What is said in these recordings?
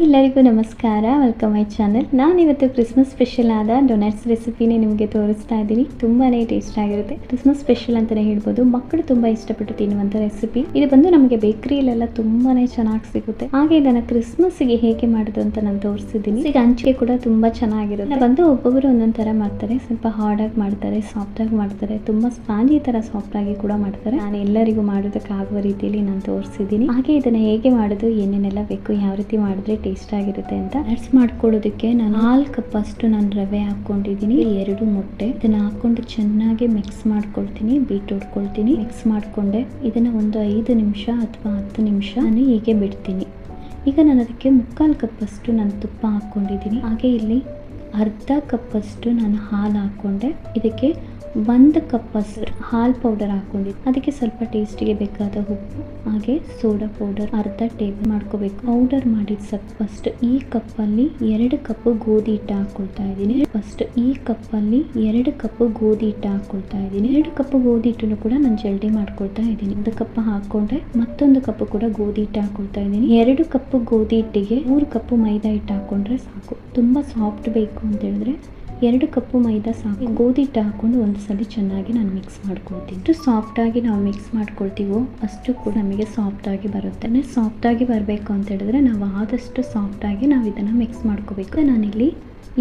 ಎಲ್ಲರಿಗೂ ನಮಸ್ಕಾರ, welcome my channel. ನಾನಿವತ್ತು ಕ್ರಿಸ್ಮಸ್ ಸ್ಪೆಷಲ್ ಆದ ಡೊನೆಟ್ಸ್ ರೆಸಿಪಿನೇ ನಿಮಗೆ ತೋರಿಸ್ತಾ ಇದ್ದೀನಿ. ತುಂಬಾ ಟೇಸ್ಟ್ ಆಗಿರುತ್ತೆ. ಕ್ರಿಸ್ಮಸ್ ಸ್ಪೆಷಲ್ ಅಂತಲೇ ಹೇಳ್ಬೋದು. ಮಕ್ಕಳು ತುಂಬ ಇಷ್ಟಪಟ್ಟು ತಿನ್ನುವಂಥ ರೆಸಿಪಿ ಇದು. ಬಂದು ನಮಗೆ ಬೇಕರಿಯಲ್ಲೆಲ್ಲ ತುಂಬಾ ಚೆನ್ನಾಗಿ ಸಿಗುತ್ತೆ. ಹಾಗೆ ಇದನ್ನು ಕ್ರಿಸ್ಮಸ್ಗೆ ಹೇಗೆ ಮಾಡೋದು ಅಂತ ನಾನು ತೋರಿಸಿದ್ದೀನಿ. ಈಗ ಹಂಚಿಕೆ ಕೂಡ ತುಂಬ ಚೆನ್ನಾಗಿರುತ್ತೆ. ಬಂದು ಒಬ್ಬೊಬ್ಬರು ಒಂದೊಂದು ಥರ ಮಾಡ್ತಾರೆ. ಸ್ವಲ್ಪ ಹಾರ್ಡಾಗಿ ಮಾಡ್ತಾರೆ, ಸಾಫ್ಟಾಗಿ ಮಾಡ್ತಾರೆ, ತುಂಬ ಸ್ಪಾಂಜಿ ಥರ ಸಾಫ್ಟಾಗಿ ಕೂಡ ಮಾಡ್ತಾರೆ. ನಾನು ಎಲ್ಲರಿಗೂ ಮಾಡೋದಕ್ಕಾಗುವ ರೀತಿಯಲ್ಲಿ ನಾನು ತೋರಿಸಿದ್ದೀನಿ. ಹಾಗೆ ಇದನ್ನು ಹೇಗೆ ಮಾಡೋದು, ಏನೇನೆಲ್ಲ ಬೇಕು, ಯಾವ ರೀತಿ ಮಾಡಿದ್ರೆ ಟೇಸ್ಟ್ ಆಗಿರುತ್ತೆ ಅಂತ ನಟ್ಸ್ ಮಾಡ್ಕೊಳ್ಳೋದಕ್ಕೆ ನಾನು 4 ಕಪ್ ಅಷ್ಟು ನಾನು ರವೆ ಹಾಕೊಂಡಿದ್ದೀನಿ. 2 ಮೊಟ್ಟೆ ಇದನ್ನ ಹಾಕೊಂಡು ಚೆನ್ನಾಗಿ ಮಿಕ್ಸ್ ಮಾಡ್ಕೊಳ್ತೀನಿ. ಬೀಟ್ ಹೊಡ್ಕೊಳ್ತೀನಿ. ಮಿಕ್ಸ್ ಮಾಡ್ಕೊಂಡೆ ಇದನ್ನ ಒಂದು 5 ನಿಮಿಷ ಅಥವಾ 10 ನಿಮಿಷ ನಾನು ಹೀಗೆ ಬಿಡ್ತೀನಿ. ಈಗ ನಾನು ಅದಕ್ಕೆ 3/4 ಕಪ್ ಅಷ್ಟು ನಾನು ತುಪ್ಪ ಹಾಕೊಂಡಿದ್ದೀನಿ. ಹಾಗೆ ಇಲ್ಲಿ ಅರ್ಧ ಕಪ್ ಅಷ್ಟು ನಾನು ಹಾಲು ಹಾಕೊಂಡೆ. ಇದಕ್ಕೆ 1 ಕಪ್ ಅಷ್ಟು ಹಾಲು ಪೌಡರ್ ಹಾಕೊಂಡಿದ್ದೆ. ಅದಕ್ಕೆ ಸ್ವಲ್ಪ ಟೇಸ್ಟಿಗೆ ಬೇಕಾದ ಉಪ್ಪು ಹಾಗೆ ಸೋಡಾ ಪೌಡರ್ ಅರ್ಧ ಟೇಬಲ್ ಮಾಡ್ಕೋಬೇಕು. ಪೌಡರ್ ಮಾಡಿದ ಫಸ್ಟ್ ಈ ಕಪ್ಪಲ್ಲಿ 2 ಕಪ್ ಗೋಧಿ ಹಿಟ್ಟು ಹಾಕೊಳ್ತಾ ಇದ್ದೀನಿ. ಫಸ್ಟ್ ಈ ಕಪ್ಪಲ್ಲಿ 2 ಕಪ್ ಗೋಧಿ ಹಿಟ್ಟು ಹಾಕೊಳ್ತಾ ಇದ್ದೀನಿ. 2 ಕಪ್ ಗೋಧಿ ಹಿಟ್ಟನ್ನು ಕೂಡ ನಾನು ಜಲ್ದಿ ಮಾಡ್ಕೊಳ್ತಾ ಇದ್ದೀನಿ. 1 ಕಪ್ ಹಾಕೊಂಡ್ರೆ ಮತ್ತೊಂದು ಕಪ್ ಕೂಡ ಗೋಧಿ ಹಿಟ್ಟು ಹಾಕೊಳ್ತಾ ಇದ್ದೀನಿ. 2 ಕಪ್ ಗೋಧಿ ಹಿಟ್ಟಿಗೆ 3 ಕಪ್ ಮೈದಾ ಹಿಟ್ಟು ಹಾಕೊಂಡ್ರೆ ಸಾಕು. ತುಂಬಾ ಸಾಫ್ಟ್ ಬೇಕು ಅಂತ ಹೇಳಿದ್ರೆ 2 ಕಪ್ ಮೈದಾ ಸಾಕು. ಗೋಧಿ ಹಿಟ್ಟು ಹಾಕೊಂಡು ಒಂದ್ಸಲಿ ಚೆನ್ನಾಗಿ ನಾನು ಮಿಕ್ಸ್ ಮಾಡ್ಕೊಳ್ತೀನಿ. ಎಷ್ಟು ಸಾಫ್ಟ್ ಆಗಿ ನಾವು ಮಿಕ್ಸ್ ಮಾಡ್ಕೊಳ್ತೀವೋ ಅಷ್ಟು ಕೂಡ ನಮಗೆ ಸಾಫ್ಟ್ ಆಗಿ ಬರುತ್ತೆ. ಸಾಫ್ಟ್ ಆಗಿ ಬರಬೇಕು ಅಂತ ಹೇಳಿದ್ರೆ ನಾವು ಆದಷ್ಟು ಸಾಫ್ಟ್ ಆಗಿ ನಾವು ಇದನ್ನ ಮಿಕ್ಸ್ ಮಾಡ್ಕೋಬೇಕು. ನಾನಿಲ್ಲಿ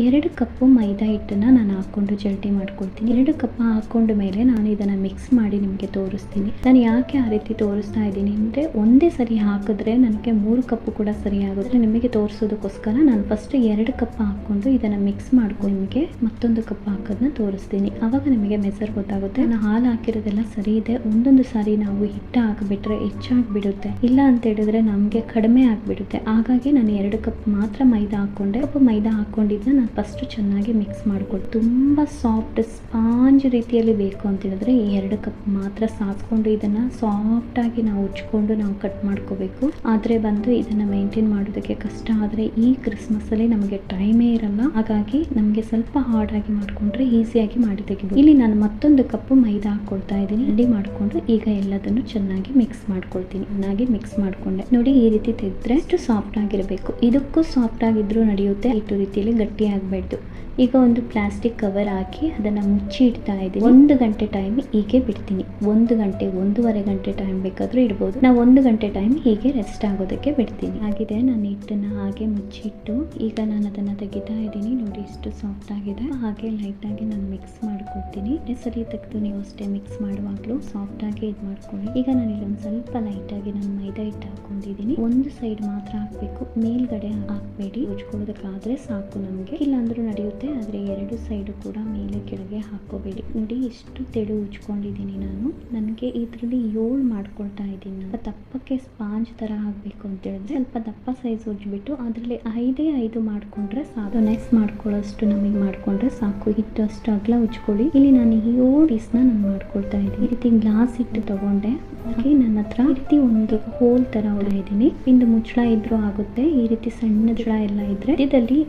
2 ಕಪ್ ಮೈದಾ ಹಿಟ್ಟನ್ನು ನಾನು ಹಾಕೊಂಡು ಜಲ್ದಿ ಮಾಡ್ಕೊಳ್ತೀನಿ. 2 ಕಪ್ ಹಾಕೊಂಡ ಮೇಲೆ ನಾನು ಇದನ್ನು ಮಿಕ್ಸ್ ಮಾಡಿ ನಿಮಗೆ ತೋರಿಸ್ತೀನಿ. ನಾನು ಯಾಕೆ ಆ ರೀತಿ ತೋರಿಸ್ತಾ ಇದ್ದೀನಿ ಅಂದರೆ ಒಂದೇ ಸರಿ ಹಾಕಿದ್ರೆ ನನಗೆ 3 ಕಪ್ ಕೂಡ ಸರಿ ಆಗುತ್ತೆ. ನಿಮಗೆ ತೋರಿಸೋದಕ್ಕೋಸ್ಕರ ನಾನು ಫಸ್ಟ್ 2 ಕಪ್ ಹಾಕ್ಕೊಂಡು ಇದನ್ನು ಮಿಕ್ಸ್ ಮಾಡ್ಕೊಂಡು ನಿಮಗೆ ಮತ್ತೊಂದು ಕಪ್ ಹಾಕೋದನ್ನ ತೋರಿಸ್ತೀನಿ. ಆವಾಗ ನಿಮಗೆ ಮೆಸರ್ ಗೊತ್ತಾಗುತ್ತೆ. ನಾನು ಹಾಲು ಹಾಕಿರೋದೆಲ್ಲ ಸರಿ ಇದೆ. ಒಂದೊಂದು ಸಾರಿ ನಾವು ಹಿಟ್ಟು ಹಾಕಿಬಿಟ್ರೆ ಹೆಚ್ಚಾಗಿಬಿಡುತ್ತೆ, ಇಲ್ಲ ಅಂತ ಹೇಳಿದ್ರೆ ನಮಗೆ ಕಡಿಮೆ ಆಗಿಬಿಡುತ್ತೆ. ಹಾಗಾಗಿ ನಾನು 2 ಕಪ್ ಮಾತ್ರ ಮೈದಾ ಹಾಕ್ಕೊಂಡೆ. ಕಪ್ ಮೈದಾ ಹಾಕ್ಕೊಂಡಿದ್ದ ಫಸ್ಟ್ ಚೆನ್ನಾಗಿ ಮಿಕ್ಸ್ ಮಾಡ್ಕೊಂಡು ತುಂಬಾ ಸಾಫ್ಟ್ ಸ್ಪಾಂಜ್ ರೀತಿಯಲ್ಲಿ ಬೇಕು ಅಂತ ಹೇಳಿದ್ರೆ 2 ಕಪ್ ಮಾತ್ರ ಸಾಸ್ಕೊಂಡು ಇದನ್ನ ಸಾಫ್ಟ್ ಆಗಿ ನಾವು ಉಜ್ಕೊಂಡು ನಾವು ಕಟ್ ಮಾಡ್ಕೋಬೇಕು. ಆದ್ರೆ ಬಂದು ಇದನ್ನ ಮೇಂಟೈನ್ ಮಾಡೋದಕ್ಕೆ ಕಷ್ಟ. ಆದ್ರೆ ಈ ಕ್ರಿಸ್ಮಸ್ ಅಲ್ಲಿ ನಮಗೆ ಟೈಮೇ ಇರಲ್ಲ. ಹಾಗಾಗಿ ನಮಗೆ ಸ್ವಲ್ಪ ಹಾರ್ಡ್ ಆಗಿ ಮಾಡ್ಕೊಂಡ್ರೆ ಈಸಿಯಾಗಿ ಮಾಡಿ ತೆಗಿಬಹುದು. ಇಲ್ಲಿ ನಾನು ಮತ್ತೊಂದು ಕಪ್ ಮೈದಾ ಹಾಕೊಳ್ತಾ ಇದ್ದೀನಿ. ರೆಡಿ ಮಾಡ್ಕೊಂಡು ಈಗ ಎಲ್ಲದನ್ನು ಚೆನ್ನಾಗಿ ಮಿಕ್ಸ್ ಮಾಡ್ಕೊಳ್ತೀನಿ. ಚೆನ್ನಾಗಿ ಮಿಕ್ಸ್ ಮಾಡ್ಕೊಂಡೆ ನೋಡಿ, ಈ ರೀತಿ ತೆಗೆದ್ರೆ ಎಷ್ಟು ಸಾಫ್ಟ್ ಆಗಿರಬೇಕು. ಇದಕ್ಕೂ ಸಾಫ್ಟ್ ಆಗಿದ್ರು ನಡೆಯುತ್ತೆ, ಇಟ್ಟು ರೀತಿಯಲ್ಲಿ ಗಟ್ಟಿ ಆಗಬೇಡ್ದು. ಈಗ ಒಂದು ಪ್ಲಾಸ್ಟಿಕ್ ಕವರ್ ಹಾಕಿ ಅದನ್ನು ಮುಚ್ಚಿ ಇಡ್ತಾ ಇದ್ದೀನಿ. 1 ಗಂಟೆ ಟೈಮ್ ಹೀಗೆ ಬಿಡ್ತೀನಿ. 1 ಗಂಟೆ 1.5 ಗಂಟೆ ಟೈಮ್ ಬೇಕಾದರೂ ಇಡ್ಬೋದು. ನಾವು 1 ಗಂಟೆ ಟೈಮ್ ಹೀಗೆ ರೆಸ್ಟ್ ಆಗೋದಕ್ಕೆ ಬಿಡ್ತೀನಿ. ಹಾಗಿದೆ ನಾನು ಹಿಟ್ಟನ್ನು ಹಾಗೆ ಮುಚ್ಚಿಟ್ಟು ಈಗ ನಾನು ಅದನ್ನು ತೆಗಿತಾ ಇದ್ದೀನಿ. ನೋಡಿ ಎಷ್ಟು ಸಾಫ್ಟ್ ಆಗಿದೆ. ಹಾಗೆ ಲೈಟ್ ಆಗಿ ನಾನು ಮಿಕ್ಸ್ ಮಾಡ್ಕೊಳ್ತೀನಿ. ಸರಿ ತೆಗೆದು ನೀವು ಅಷ್ಟೇ ಮಿಕ್ಸ್ ಮಾಡುವಾಗಲೂ ಸಾಫ್ಟ್ ಆಗಿ ಇದು ಮಾಡ್ಕೊಳ್ಳಿ. ಈಗ ನಾನು ಇಲ್ಲೊಂದು ಸ್ವಲ್ಪ ಲೈಟ್ ಆಗಿ ನಾನು ಮೈದಾ ಹಿಟ್ಟು ಹಾಕೊಂಡಿದ್ದೀನಿ. ಒಂದು ಸೈಡ್ ಮಾತ್ರ ಹಾಕಬೇಕು, ಮೇಲ್ಗಡೆ ಹಾಕಬೇಡಿ. ಉಜ್ಕೊಳ್ಳೋದಕ್ಕಾದ್ರೆ ಸಾಕು ನಮಗೆ, ಇಲ್ಲ ಅಂದ್ರೂ ನಡೆಯುತ್ತೆ. ಆದ್ರೆ 2 ಸೈಡು ಕೂಡ ಮೇಲೆ ಕೆಳಗೆ ಹಾಕೋಬೇಡಿ. ನೋಡಿ ಎಷ್ಟು ತೆಳು ಉಜ್ಕೊಂಡಿದ್ದೀನಿ ನಾನು. ನನಗೆ ಇದರಲ್ಲಿ 7 ಮಾಡ್ಕೊಳ್ತಾ ಇದ್ದೀನಿ. ದಪ್ಪಕ್ಕೆ ಸ್ಪಾಂಜ್ ತರ ಆಗ್ಬೇಕು ಅಂತ ಹೇಳಿದ್ರೆ ಸ್ವಲ್ಪ ದಪ್ಪ ಸೈಜ್ ಉಜ್ಬಿಟ್ಟು ಅದರಲ್ಲಿ 5 ಮಾಡ್ಕೊಂಡ್ರೆ ಸಾಕು. ನೆಕ್ಸ್ಟ್ ಮಾಡ್ಕೊಳ್ಳೋಷ್ಟು ನಮಗೆ ಮಾಡ್ಕೊಂಡ್ರೆ ಸಾಕು. ಹಿಟ್ಟು ಅಷ್ಟು ಅಗಲ ಉಜ್ಕೊಳ್ಳಿ. ಇಲ್ಲಿ ನಾನು 7 ಪೀಸ್ನ ನಾನು ಮಾಡ್ಕೊಳ್ತಾ ಇದ್ದೀನಿ. ಈ ರೀತಿ ಗ್ಲಾಸ್ ಹಿಟ್ಟು ತಗೊಂಡೆ. ಹಾಗೆ ನನ್ನ ಹತ್ರ ಈ ರೀತಿ ಒಂದು ಹೋಲ್ ತರ ಇದ್ದೀನಿ. ಇಂದು ಮುಚ್ಚಳ ಇದ್ರೂ ಆಗುತ್ತೆ. ಈ ರೀತಿ ಸಣ್ಣ ಮುಚ್ಚಳ ಎಲ್ಲ ಇದ್ರೆ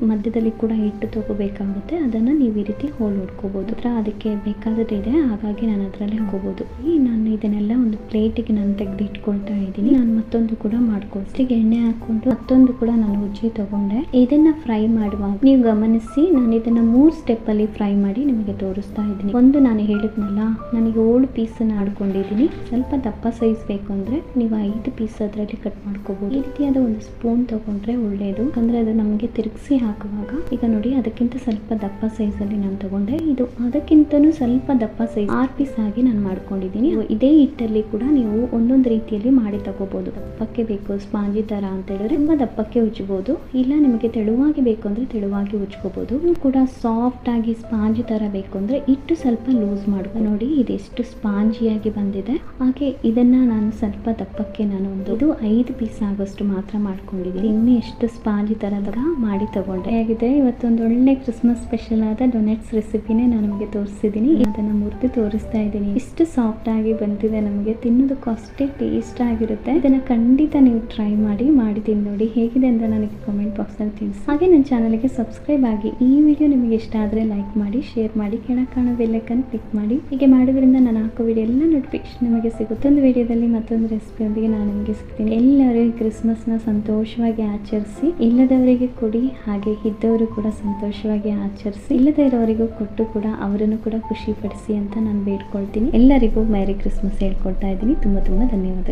ಮಧ್ಯದಲ್ಲಿ ಕೂಡ ಹಿಟ್ಟು ತಗೋಬೇಕಾಗುತ್ತೆ. ಅದನ್ನ ನೀವು ಈ ರೀತಿ ಹೋಲ್ ಹೊಡ್ಕೋಬಹುದು. ಅದಕ್ಕೆ ಬೇಕಾದದಿದೆ, ಹಾಗಾಗಿ ನಾನು ಅದರಲ್ಲಿ ಹಾಕೋಬಹುದು. ನಾನು ಇದನ್ನೆಲ್ಲ ಒಂದು ಪ್ಲೇಟಿಗೆ ನಾನು ತೆಗೆದು ಇಟ್ಕೊಳ್ತಾ ಇದ್ದೀನಿ. ನಾನು ಮತ್ತೊಂದು ಕೂಡ ಮಾಡ್ಕೊಳ್ತೀನಿ. ಎಣ್ಣೆ ಹಾಕೊಂಡು ಮತ್ತೊಂದು ಕೂಡ ನಾನು ಉಜ್ಜಿ ತಗೊಂಡೆ. ಇದನ್ನ ಫ್ರೈ ಮಾಡುವಾಗ ನೀವು ಗಮನಿಸಿ, ನಾನು ಇದನ್ನ 3 ಸ್ಟೆಪ್ ಅಲ್ಲಿ ಫ್ರೈ ಮಾಡಿ ನಿಮಗೆ ತೋರಿಸ್ತಾ ಇದ್ದೀನಿ. ಒಂದು ನಾನು ಹೇಳಿದ್ನಲ್ಲ, ನಾನು 7 ಪೀಸ್ ಆಡ್ಕೊಂಡಿದ್ದೀನಿ. ಸ್ವಲ್ಪ ದಪ್ಪ ಸೈಜ್ ಬೇಕು ಅಂದ್ರೆ ನೀವು 5 ಪೀಸ್ ಅದರಲ್ಲಿ ಕಟ್ ಮಾಡ್ಕೋಬಹುದು. ಈ ರೀತಿಯಾದ ಒಂದು ಸ್ಪೂನ್ ತಗೊಂಡ್ರೆ ಒಳ್ಳೇದು, ಅಂದ್ರೆ ಅದು ನಮಗೆ ತಿರುಗಿಸಿ ಹಾಕುವಾಗ. ಈಗ ನೋಡಿ, ಅದಕ್ಕಿಂತ ಸ್ವಲ್ಪ ದಪ್ಪ ಸೈಜ್ ಅಲ್ಲಿ ನಾನು ತಗೊಂಡೆ. ಇದು ಅದಕ್ಕಿಂತನೂ ಸ್ವಲ್ಪ ದಪ್ಪ ಸೈಜ್ 6 ಪೀಸ್ ಆಗಿ ನಾನು ಮಾಡ್ಕೊಂಡಿದ್ದೀನಿ. ಇದೇ ಹಿಟ್ಟಲ್ಲಿ ಕೂಡ ನೀವು ಒಂದೊಂದು ರೀತಿಯಲ್ಲಿ ಮಾಡಿ ತಗೋಬಹುದು. ದಪ್ಪಕ್ಕೆ ಬೇಕು ಸ್ಪಾಂಜಿ ತರ ಅಂತ ಹೇಳಿದ್ರೆ ತುಂಬಾ ದಪ್ಪಕ್ಕೆ ಉಜ್ಜಬಹುದು, ಇಲ್ಲ ನಿಮಗೆ ತೆಳುವಾಗಿ ಬೇಕು ಅಂದ್ರೆ ತೆಳುವಾಗಿ ಉಜ್ಕೋಬಹುದು. ಕೂಡ ಸಾಫ್ಟ್ ಆಗಿ ಸ್ಪಾಂಜಿ ತರ ಬೇಕು ಅಂದ್ರೆ ಹಿಟ್ಟು ಸ್ವಲ್ಪ ಲೂಸ್ ಮಾಡ್ಕೊ. ನೋಡಿ ಇದೆಷ್ಟು ಸ್ಪಾಂಜಿಯಾಗಿ ಬಂದಿದೆ. ಹಾಗೆ ಇದನ್ನ ನಾನು ಸ್ವಲ್ಪ ದಪ್ಪಕ್ಕೆ ನಾನು ಇದು 5 ಪೀಸ್ ಆಗೋಷ್ಟು ಮಾತ್ರ ಮಾಡ್ಕೊಂಡಿದ್ದೀನಿ. ಇನ್ನೂ ಎಷ್ಟು ಸ್ಪಾಂಜಿ ತರದ ಮಾಡಿ ತಗೊಂಡೆ. ಹೇಗಿದೆ ಇವತ್ತೊಂದು ಒಳ್ಳೆ ಕ್ರಿಸ್ಮಸ್ ಕ್ರಿಸ್ಮಸ್ ಸ್ಪೆಷಲ್ ಆದ ಡೊನೆಟ್ಸ್ ರೆಸಿಪಿನೇ ನಾನು ನಿಮಗೆ ತೋರಿಸಿದ್ದೀನಿ. ಅದನ್ನು ಮುರಿದು ತೋರಿಸ್ತಾ ಇದ್ದೀನಿ. ಇಷ್ಟು ಸಾಫ್ಟ್ ಆಗಿ ಬಂದಿದೆ, ನಮಗೆ ತಿನ್ನೋದಕ್ಕೂ ಅಷ್ಟೇ ಟೇಸ್ಟ್ ಆಗಿರುತ್ತೆ. ಇದನ್ನ ಖಂಡಿತ ನೀವು ಟ್ರೈ ಮಾಡಿ ತಿಂದು ನೋಡಿ ಹೇಗಿದೆ ಅಂತ ನನಗೆ ಕಾಮೆಂಟ್ ಬಾಕ್ಸ್ ಅಲ್ಲಿ ತಿಳಿಸಿ. ಹಾಗೆ ನನ್ನ ಚಾನಲ್ಗೆ ಸಬ್ಸ್ಕ್ರೈಬ್ ಆಗಿ. ಈ ವಿಡಿಯೋ ನಿಮಗೆ ಇಷ್ಟ ಆದರೆ ಲೈಕ್ ಮಾಡಿ, ಶೇರ್ ಮಾಡಿ, ಕೆಳಗೆ ಕಾಣೋ ಬೆಲ್ ಐಕಾನ್ ಕ್ಲಿಕ್ ಮಾಡಿ. ಹೀಗೆ ಮಾಡೋದ್ರಿಂದ ನಾನು ಹಾಕೋ ವಿಡಿಯೋ ಎಲ್ಲ ನೋಟಿಫಿಕೇಶನ್ ನಿಮಗೆ ಸಿಗುತ್ತೆ. ಒಂದು ವಿಡಿಯೋದಲ್ಲಿ ಮತ್ತೊಂದು ರೆಸಿಪಿಯೊಂದಿಗೆ ನಾನು ನಿಮಗೆ ಸಿಗ್ತೀನಿ. ಎಲ್ಲರೂ ಈ ಕ್ರಿಸ್ಮಸ್ನ ಸಂತೋಷವಾಗಿ ಆಚರಿಸಿ, ಇಲ್ಲದವರಿಗೆ ಕೊಡಿ, ಹಾಗೆ ಇದ್ದವರು ಕೂಡ ಸಂತೋಷವಾಗಿ ಆಚರಿಸಿ, ಇಲ್ಲದೇ ಇರೋವರಿಗೂ ಕೊಟ್ಟು ಕೂಡ ಅವರನ್ನು ಕೂಡ ಖುಷಿ ಪಡಿಸಿ ಅಂತ ನಾನು ಬೇಡ್ಕೊಳ್ತೀನಿ. ಎಲ್ಲರಿಗೂ ಮ್ಯಾರಿ ಕ್ರಿಸ್ಮಸ್ ಹೇಳ್ಕೊಳ್ತಾ ಇದ್ದೀನಿ. ತುಂಬ ಧನ್ಯವಾದಗಳು.